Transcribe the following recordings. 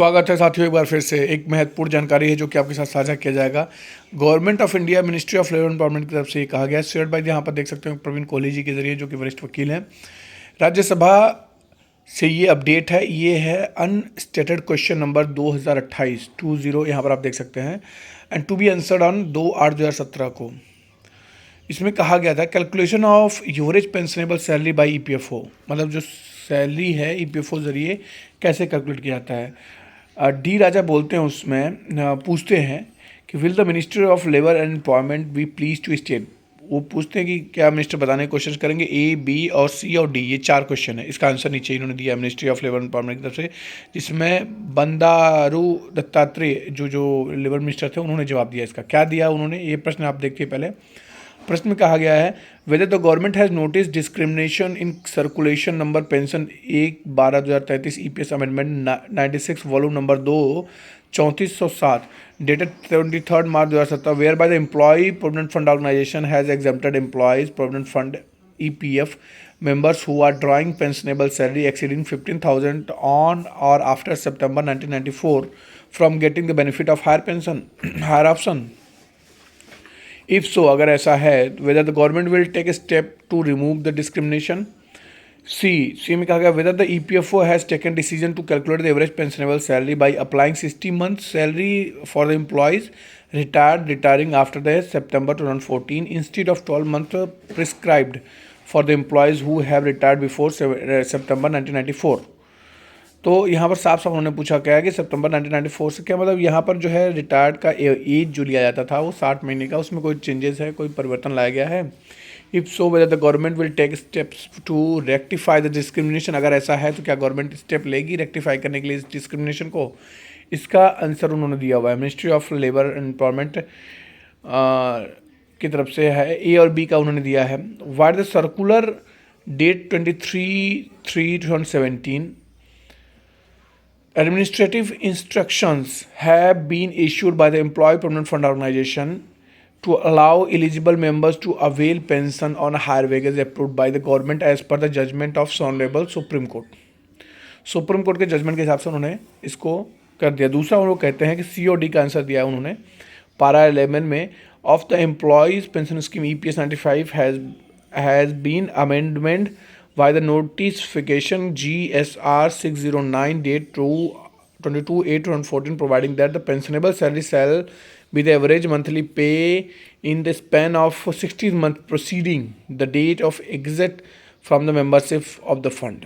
स्वागत है साथियों, एक बार फिर से एक महत्वपूर्ण जानकारी है जो कि आपके साथ साझा किया जाएगा। Government of India ministry of labour empowerment की तरफ से ये कहा गया है। शेयर्ड बाय यहाँ पर देख सकते हैं प्रवीण कोहली जी के जरिए, जो कि वरिष्ठ वकील हैं। राज्यसभा से ये अपडेट है। ये है अनस्टेटेड क्वेश्चन नंबर 2028-20 यहाँ पर आप देख सकते हैं, and to be answered on 2/8/2017 को। इसमें कहा गया था calculation of average pensionable salary by EPFO, मतलब जो सैलरी है ईपीएफओ जरिए कैसे कैलकुलेट किया जाता है। डी राजा बोलते हैं उसमें, पूछते हैं कि will the ministry of labour and employment be please to state. वो पूछते हैं कि क्या मिनिस्टर बताने की कोशिश करेंगे। ए, बी और सी और डी, ये 4 क्वेश्चन है। इसका आंसर नीचे इन्होंने दिया ministry of labour and employment की तरफ से, जिसमें बंदारू दत्तात्रेय जो लेबर मिनिस्टर थे उन्होंने जवाब दिया। इसका क्या दिया उन्होंने, ये प्रश्न आप देखिए। पहले प्रश्न में कहा गया है whether the government has notice discrimination in circulation number pension 1/12/2033 EPS amendment 96 volume number 2 3407 dated 23 March 2017 whereby the employ provident fund organisation has exempted employees provident fund EPF members who are drawing pensionable salary exceeding 15,000 on or after September 1994 from getting the benefit of higher pension higher option. If so, अगर ऐसा है, whether the government will take a step to remove the discrimination. C में कहा गया whether the EPFO has taken decision to calculate the average pensionable salary by applying 60 months salary for the employees retiring after the September 2014 instead of 12 months prescribed for the employees who have retired before September 1994. तो यहाँ पर साफ साफ उन्होंने पूछा क्या है कि सितंबर 1994 से क्या मतलब, यहाँ पर जो है रिटायर्ड का एज जो लिया जाता था वो 60 महीने का, उसमें कोई चेंजेस है, कोई परिवर्तन लाया गया है। If so whether the government will take steps to rectify the discrimination, अगर ऐसा है तो क्या गवर्नमेंट स्टेप लेगी रेक्टिफाई करने के लिए इस डिस्क्रिमिनेशन को। इसका आंसर उन्होंने दिया हुआ है ministry of labour and employment की तरफ से है। ए और बी का उन्होंने दिया है। What the circular debt 23/3/2017 administrative instructions have been issued by the Employee Provident Fund Organization to allow eligible members to avail pension on higher wages approved by the government as per the judgment of Honorable Supreme Court. Supreme court के judgement के हिसाब से उन्होंने इसको कर दिया। दूसरा वो कहते हैं कि सी और डी का आंसर दिया उन्होंने पारा 11 में, of the employees pension scheme EPS 95 has been amendment by the notification GSR 609 date 22/8/2014 providing that the pensionable salary shall be the average monthly pay in the span of 60 months preceding the date of exit from the membership of the fund.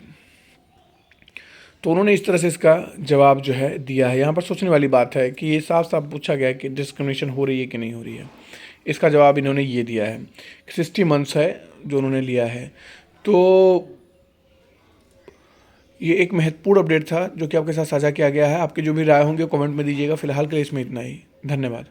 तो उन्होंने इस तरह से इसका जवाब जो है दिया है। यहाँ पर सोचने वाली बात है कि ये साफ साफ पूछा गया है कि डिस्क्रिमिनेशन हो रही है कि नहीं हो रही है। इसका जवाब इन्होंने ये दिया है, 60 मंथ्स है जो उन्होंने लिया है। तो ये एक महत्वपूर्ण अपडेट था जो कि आपके साथ साझा किया गया है। आपके जो भी राय होंगे कमेंट में दीजिएगा। फिलहाल के लिए इसमें इतना ही। धन्यवाद।